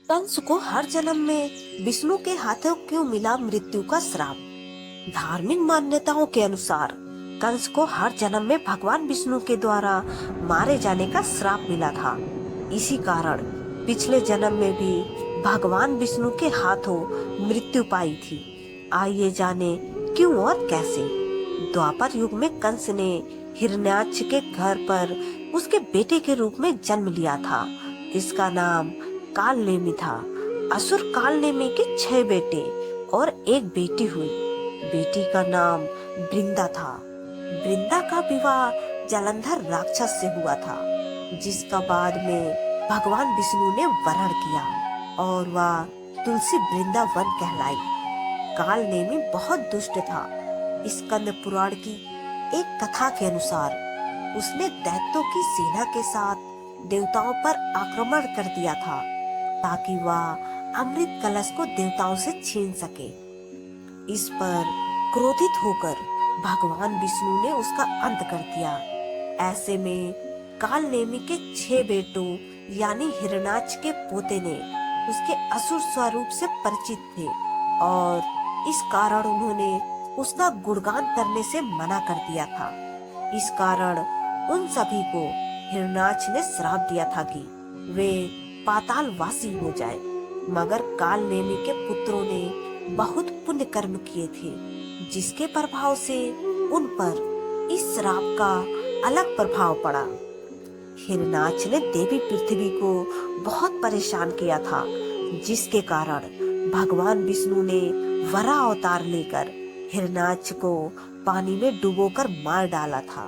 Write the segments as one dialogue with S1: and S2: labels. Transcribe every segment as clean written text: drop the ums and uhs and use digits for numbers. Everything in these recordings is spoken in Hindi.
S1: कंस को हर जन्म में विष्णु के हाथों क्यों मिला मृत्यु का श्राप। धार्मिक मान्यताओं के अनुसार कंस को हर जन्म में भगवान विष्णु के द्वारा मारे जाने का श्राप मिला था। इसी कारण पिछले जन्म में भी भगवान विष्णु के हाथों मृत्यु पाई थी। आइए जाने क्यों और कैसे। द्वापर युग में कंस ने हिरण्याक्ष के घर पर उसके बेटे के रूप में जन्म लिया था। इसका नाम कालनेमि था। असुर कालनेमि के 6 बेटे और एक बेटी हुई। बेटी का नाम वृंदा था। वृंदा का विवाह जलंधर राक्षस से हुआ था, जिसका बाद में भगवान विष्णु ने वरण किया और वह तुलसी वृंदावन कहलाई। कालनेमि बहुत दुष्ट था। स्कंद पुराण की एक कथा के अनुसार उसने दैत्यों की सेना के साथ देवताओं पर आक्रमण कर दिया था, ताकि वह अमृत कलश को देवताओं से छीन सके। इस पर क्रोधित होकर भगवान विष्णु ने उसका अंत कर दिया। ऐसे में कालनेमि के 6 बेटों यानी हिरण्याक्ष के पोते ने उसके असुर स्वरूप से परिचित थे और इस कारण उन्होंने उसका गुणगान करने से मना कर दिया था। इस कारण उन सभी को हिरण्याक्ष ने श्राप दिया था कि वे पातालवासी हो जाए। मगर कालनेमि के पुत्रों ने बहुत पुण्य कर्म किए थे, जिसके प्रभाव से उन पर इस श्राप का अलग प्रभाव पड़ा। हिरण्याक्ष ने देवी पृथ्वी को बहुत परेशान किया था, जिसके कारण भगवान विष्णु ने वराह अवतार लेकर हिरण्याक्ष को पानी में डुबोकर मार डाला था।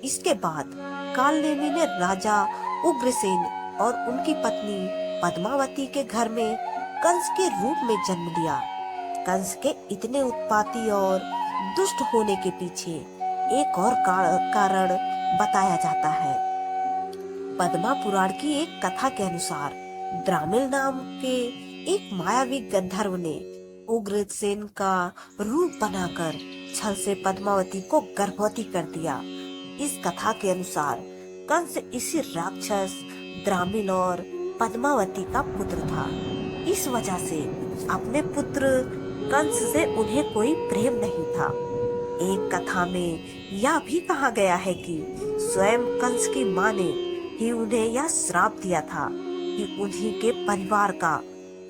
S1: इसके बाद कालनेमि ने राजा उग्रसेन और उनकी पत्नी पद्मावती के घर में कंस के रूप में जन्म लिया। कंस के इतने उत्पाती और दुष्ट होने के पीछे एक और कारण बताया जाता है। पद्मा पुराण की एक कथा के अनुसार द्रामिल नाम के एक मायावी गंधर्व ने उग्रसेन का रूप बनाकर छल से पद्मावती को गर्भवती कर दिया। इस कथा के अनुसार कंस इसी राक्षस द्रामिल और पद्मावती का पुत्र था। इस वजह से अपने पुत्र कंस से उन्हें कोई प्रेम नहीं था। एक कथा में यह भी कहा गया है कि स्वयं कंस की मां ने ही उन्हें यह श्राप दिया था कि उन्हीं के परिवार का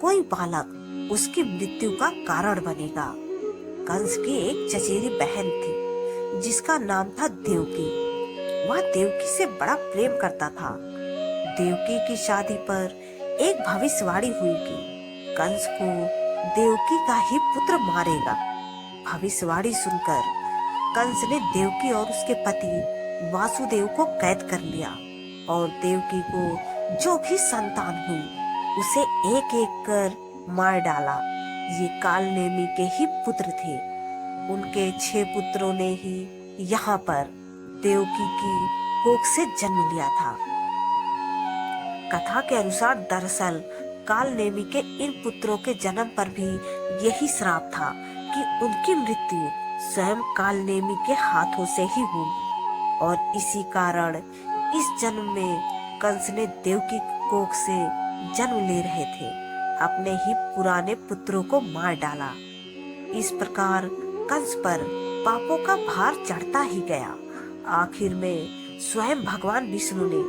S1: कोई बालक उसकी मृत्यु का कारण बनेगा। कंस की एक चचेरी बहन थी, जिसका नाम था देवकी। वह देवकी से बड़ा प्रेम करता था। देवकी की शादी पर एक भविष्यवाणी हुई कि कंस को देवकी का ही पुत्र मारेगा। भविष्यवाणी सुनकर कंस ने देवकी और उसके पति वासुदेव को कैद कर लिया और देवकी को जो भी संतान हुई उसे एक एक कर मार डाला। ये कालनेमि के ही पुत्र थे। उनके 6 पुत्रों ने ही यहाँ पर देवकी की कोख से जन्म लिया था। कथा के अनुसार दरअसल कालनेमि के इन पुत्रों के जन्म पर भी यही श्राप था कि उनकी मृत्यु स्वयं कालनेमि के हाथों से ही होगी और इसी कारण इस जन्म में कंस ने देवकी कोख से जन्म ले रहे थे अपने ही पुराने पुत्रों को मार डाला। इस प्रकार कंस पर पापों का भार चढ़ता ही गया। आखिर में स्वयं भगवान विष्णु ने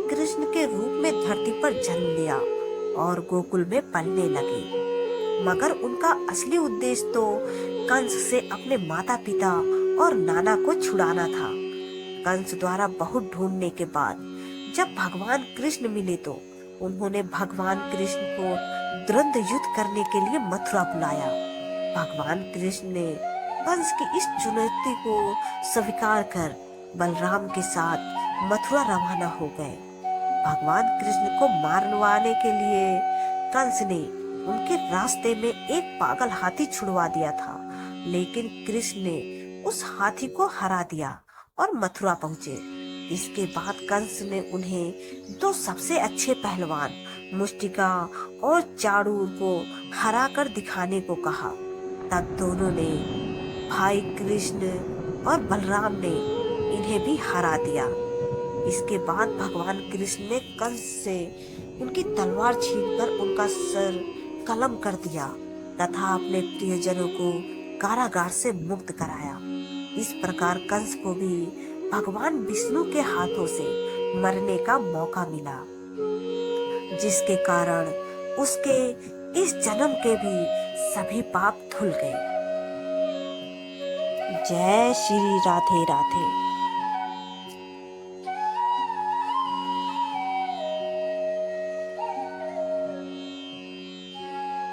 S1: कृष्ण के रूप में धरती पर जन्म लिया और गोकुल में पलने लगे। मगर उनका असली उद्देश्य तो कंस से अपने माता पिता और नाना को छुड़ाना था। कंस द्वारा बहुत ढूंढने के बाद जब भगवान कृष्ण मिले तो उन्होंने भगवान कृष्ण को द्वंद्व युद्ध करने के लिए मथुरा बुलाया। भगवान कृष्ण ने कंस की इस चुनौती को स्वीकार कर बलराम के साथ मथुरा रवाना हो गए। भगवान कृष्ण को मारवाने के लिए कंस ने उनके रास्ते में एक पागल हाथी छुड़वा दिया था, लेकिन कृष्ण ने उस हाथी को हरा दिया और मथुरा पहुंचे। इसके बाद कंस ने उन्हें 2 सबसे अच्छे पहलवान मुष्टिका और चाणूर को हरा कर दिखाने को कहा। तब दोनों ने भाई कृष्ण और बलराम ने इन्हें भी हरा दिया। इसके बाद भगवान कृष्ण ने कंस से उनकी तलवार छीनकर उनका सर कलम कर दिया तथा अपने प्रियजनों को कारागार से मुक्त कराया। इस प्रकार कंस को भी भगवान विष्णु के हाथों से मरने का मौका मिला, जिसके कारण उसके इस जन्म के भी सभी पाप धुल गए। जय श्री राधे राधे।